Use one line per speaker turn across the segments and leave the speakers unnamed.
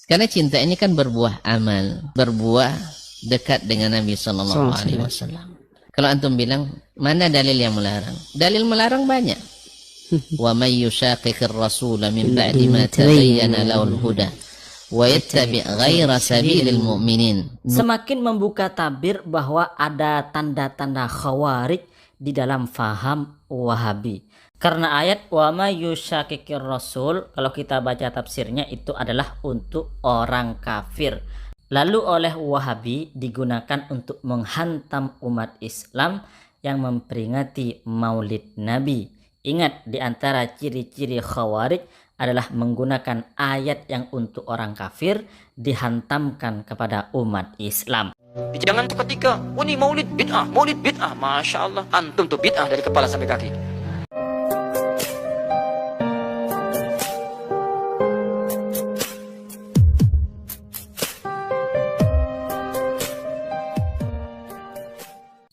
Karena cinta ini kan berbuah amal, berbuah dekat dengan Nabi Sallallahu Alaihi Wasallam. Kalau antum bilang mana dalil yang melarang? Dalil melarang banyak. Wa may yushaqiqir rasul min ba'di ma tabayyana lahul huda wa yattabi' ghaira sabilil mu'minin.
Semakin membuka tabir bahwa ada tanda-tanda khawarij di dalam faham Wahabi. Karena ayat wa may yushaqiqir rasul, kalau kita baca tafsirnya itu adalah untuk orang kafir. Lalu oleh Wahabi digunakan untuk menghantam umat Islam yang memperingati Maulid Nabi. Ingat, di antara ciri-ciri khawarij adalah menggunakan ayat yang untuk orang kafir dihantamkan kepada umat Islam.
Jangan tuh ketika, oh ini maulid bid'ah, Masya Allah, antum tuh bid'ah dari kepala sampai kaki.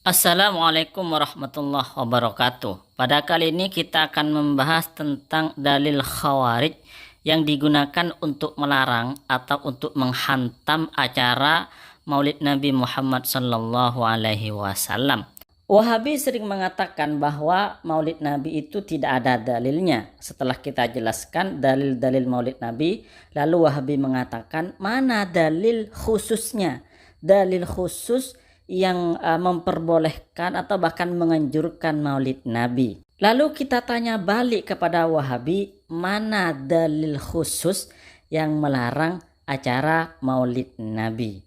Assalamualaikum warahmatullahi wabarakatuh. Pada kali ini kita akan membahas tentang dalil khawarij yang digunakan untuk melarang atau untuk menghantam acara Maulid Nabi Muhammad sallallahu alaihi wasallam. Wahabi sering mengatakan bahwa Maulid Nabi itu tidak ada dalilnya. Setelah kita jelaskan dalil-dalil Maulid Nabi, lalu Wahabi mengatakan mana dalil khususnya? Dalil khusus yang memperbolehkan atau bahkan menganjurkan Maulid Nabi. Lalu kita tanya balik kepada Wahabi, mana dalil khusus yang melarang acara Maulid Nabi?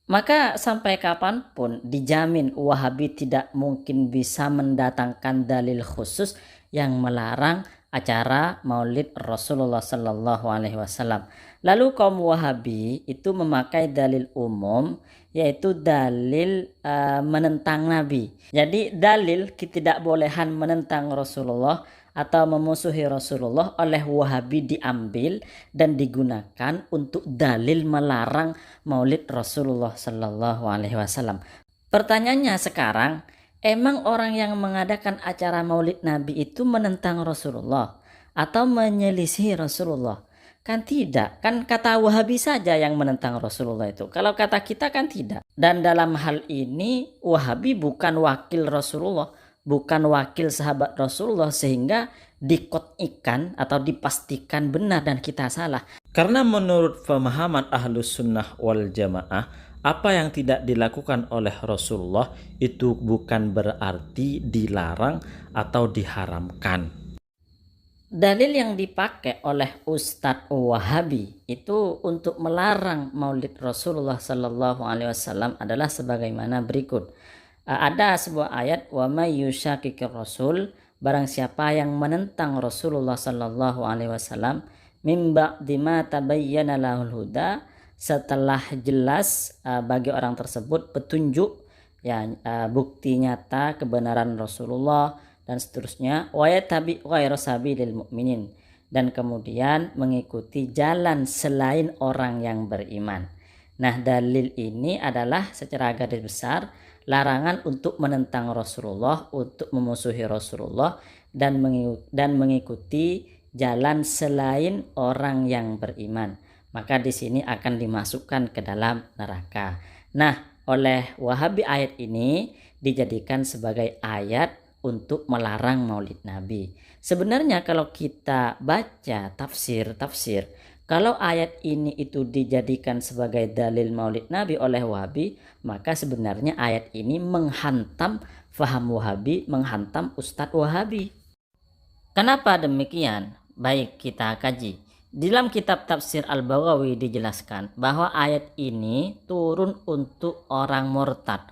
Maka sampai kapanpun dijamin Wahabi tidak mungkin bisa mendatangkan dalil khusus yang melarang acara Maulid Rasulullah Sallallahu Alaihi Wasallam. Lalu kaum Wahabi itu memakai dalil umum, yaitu dalil menentang Nabi. Jadi dalil ketidakbolehan menentang Rasulullah atau memusuhi Rasulullah oleh Wahabi diambil dan digunakan untuk dalil melarang Maulid Rasulullah Sallallahu Alaihi Wasallam. Pertanyaannya sekarang, emang orang yang mengadakan acara Maulid Nabi itu menentang Rasulullah atau menyelisihi Rasulullah? Kan tidak, kan kata Wahabi saja yang menentang Rasulullah itu. Kalau kata kita kan tidak. Dan dalam hal ini Wahabi bukan wakil Rasulullah, bukan wakil sahabat Rasulullah, sehingga dikot'ikan atau dipastikan benar dan kita salah.
Karena menurut pemahaman Ahlus Sunnah wal Jamaah, apa yang tidak dilakukan oleh Rasulullah itu bukan berarti dilarang atau diharamkan.
Dalil yang dipakai oleh Ustadz Wahabi itu untuk melarang Maulid Rasulullah Sallallahu Alaihi Wasallam adalah sebagaimana berikut. Ada sebuah ayat, wa may yushaqiqir rasul, barang siapa yang menentang Rasulullah Sallallahu Alaihi Wasallam min ba'di ma tabayyana lahul huda, setelah jelas bagi orang tersebut petunjuk, ya, bukti nyata kebenaran Rasulullah dan seterusnya, wa yattabi' ghaira sabilil mu'minin, dan kemudian mengikuti jalan selain orang yang beriman. Nah, dalil ini adalah secara garis besar larangan untuk menentang Rasulullah, untuk memusuhi Rasulullah dan mengikuti jalan selain orang yang beriman. Maka di sini akan dimasukkan ke dalam neraka. Nah, oleh Wahabi ayat ini dijadikan sebagai ayat untuk melarang Maulid Nabi. Sebenarnya kalau kita baca tafsir, kalau ayat ini itu dijadikan sebagai dalil Maulid Nabi oleh Wahabi, maka sebenarnya ayat ini menghantam faham Wahabi, menghantam Ustadz Wahabi. Kenapa demikian? Baik, kita kaji. Di dalam kitab tafsir Al-Baghawi dijelaskan bahwa ayat ini turun untuk orang murtad.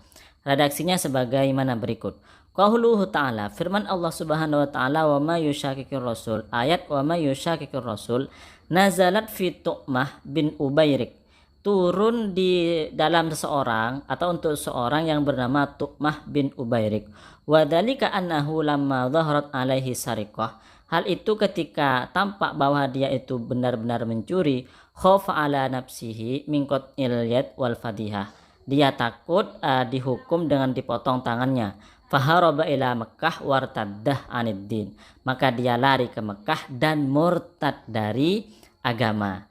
Redaksinya sebagaimana berikut. Qauluhu ta'ala, firman Allah Subhanahu wa ta'ala, wa may yushaqiqir rasul, ayat wa may yushaqiqir rasul nazalat fi Tu'mah bin Ubairik, turun di dalam seseorang atau untuk seorang yang bernama Tu'mah bin Ubairik. Wa dzalika annahu lamma dhaharat alaihi sariqah, hal itu ketika tampak bahwa dia itu benar-benar mencuri, khaufa ala nafsihi min qat'il yad wal fadihah, dia takut dihukum dengan dipotong tangannya. Faharaba ila Mekah wartaddah aniddin, maka dia lari ke Mekah dan murtad dari agama.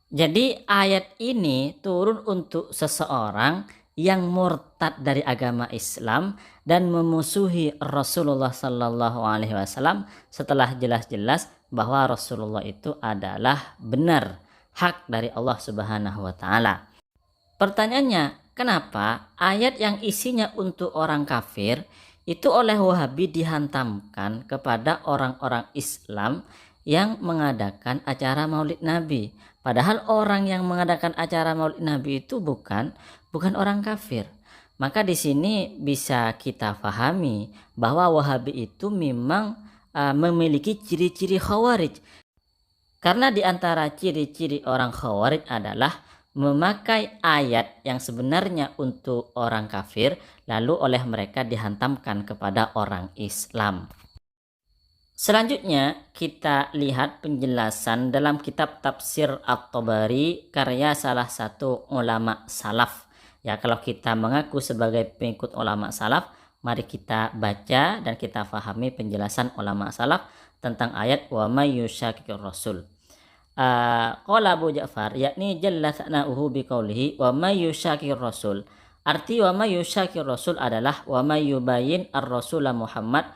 Jadi ayat ini turun untuk seseorang yang murtad dari agama Islam dan memusuhi Rasulullah Sallallahu Alaihi Wasallam setelah jelas-jelas bahwa Rasulullah itu adalah benar, hak dari Allah Subhanahu Wa Taala. Pertanyaannya, kenapa ayat yang isinya untuk orang kafir itu oleh Wahabi dihantamkan kepada orang-orang Islam yang mengadakan acara Maulid Nabi? Padahal orang yang mengadakan acara Maulid Nabi itu bukan orang kafir. Maka di sini bisa kita pahami bahwa Wahabi itu memang memiliki ciri-ciri Khawarij. Karena di antara ciri-ciri orang Khawarij adalah memakai ayat yang sebenarnya untuk orang kafir lalu oleh mereka dihantamkan kepada orang Islam. Selanjutnya kita lihat penjelasan dalam kitab Tafsir At-Tabari karya salah satu ulama salaf. Ya, kalau kita mengaku sebagai pengikut ulama salaf, mari kita baca dan kita fahami penjelasan ulama salaf tentang ayat wa may yushaqiqir rasul. Qala Abu Ja'far yakni jalla sana'uhu biqaulihi wa may yushaqiqir rasul. Arti wa may yushaqiqir rasul adalah wa may yubayyin ar-rasula Muhammad,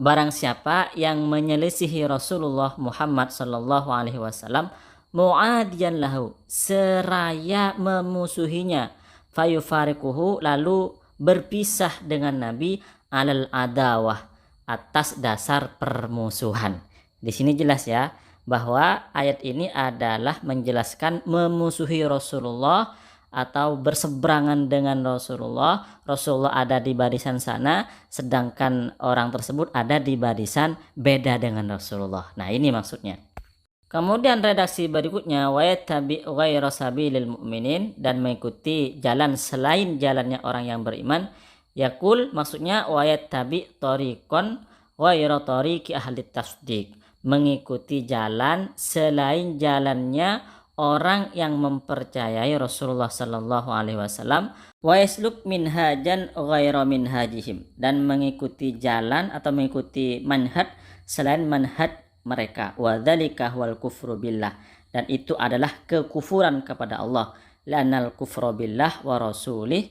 barang siapa yang menyelisihi Rasulullah Muhammad sallallahu alaihi wasallam mu'adiyan lahu, seraya memusuhinya, fayufariquhu, lalu berpisah dengan Nabi, alal adawah, atas dasar permusuhan. Di sini jelas ya bahwa ayat ini adalah menjelaskan memusuhi Rasulullah atau berseberangan dengan Rasulullah. Rasulullah ada di barisan sana, sedangkan orang tersebut ada di barisan beda dengan Rasulullah. Nah, ini maksudnya. Kemudian redaksi berikutnya wa yattabi ghayra sabilil mu'minin, dan mengikuti jalan selain jalannya orang yang beriman. Yaqul maksudnya wa yattabi tariqan ghayra tariqi ahli tasdiq, mengikuti jalan selain jalannya orang yang mempercayai Rasulullah Sallallahu Alaihi Wasallam, wa yasluk minhajan ghaira minhajihim, dan mengikuti jalan atau mengikuti manhaj selain manhaj mereka. Wa dzalika wal kufru billah, dan itu adalah kekufuran kepada Allah. Lanal kufru billah wa rasulih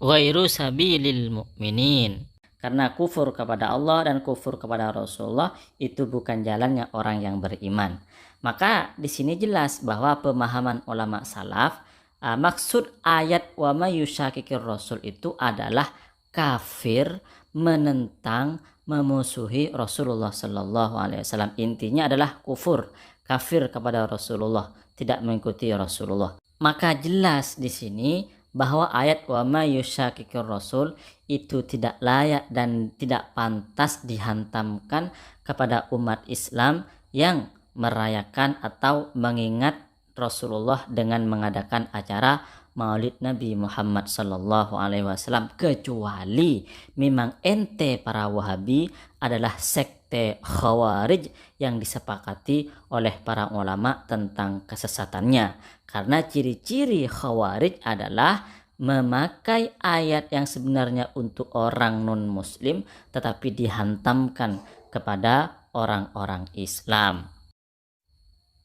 ghairu sabilil mu'minin, karena kufur kepada Allah dan kufur kepada Rasulullah itu bukan jalannya orang yang beriman. Maka di sini jelas bahwa pemahaman ulama salaf, maksud ayat wa may yushaqiqir rasul itu adalah kafir, menentang, memusuhi Rasulullah sallallahu alaihi wasallam. Intinya adalah kufur, kafir kepada Rasulullah, tidak mengikuti Rasulullah. Maka jelas di sini bahwa ayat wa may yushaqiqir rasul itu tidak layak dan tidak pantas dihantamkan kepada umat Islam yang merayakan atau mengingat Rasulullah dengan mengadakan acara Maulid Nabi Muhammad sallallahu alaihi wasallam, kecuali memang ente para Wahabi adalah sekte Khawarij yang disepakati oleh para ulama tentang kesesatannya. Karena ciri-ciri Khawarij adalah memakai ayat yang sebenarnya untuk orang non-muslim tetapi dihantamkan kepada orang-orang Islam.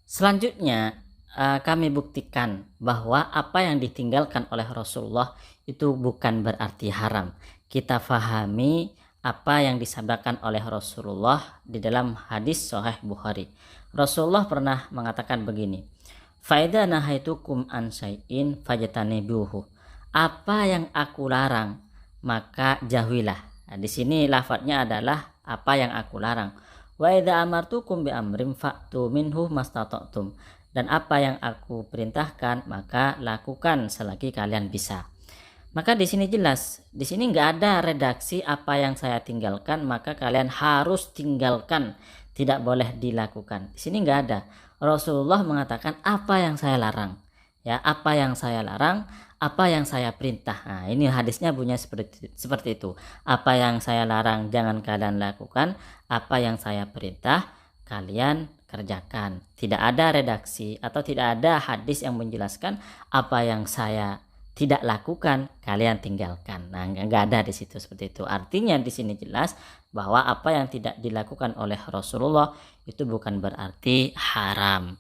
Selanjutnya kami buktikan bahwa apa yang ditinggalkan oleh Rasulullah itu bukan berarti haram. Kita fahami apa yang disabdakan oleh Rasulullah di dalam hadis Sahih Bukhari. Rasulullah pernah mengatakan begini, "Faida nahaitukum an syai'in fajtanibuhu." Apa yang aku larang maka jauhilah. Nah, di sini lafadznya adalah apa yang aku larang. Wa idza amartukum bi amrin fa'tu minhu mastata'tum, dan apa yang aku perintahkan maka lakukan selagi kalian bisa. Maka di sini jelas, di sini nggak ada redaksi apa yang saya tinggalkan maka kalian harus tinggalkan, tidak boleh dilakukan. Di sini nggak ada. Rasulullah mengatakan apa yang saya larang, ya, apa yang saya larang, apa yang saya perintah. Nah, ini hadisnya bunyinya seperti itu. Apa yang saya larang jangan kalian lakukan, apa yang saya perintah kalian kerjakan. Tidak ada redaksi atau tidak ada hadis yang menjelaskan apa yang saya tidak lakukan kalian tinggalkan. Nah, nggak ada di situ seperti itu. Artinya di sini jelas bahwa apa yang tidak dilakukan oleh Rasulullah itu bukan berarti haram.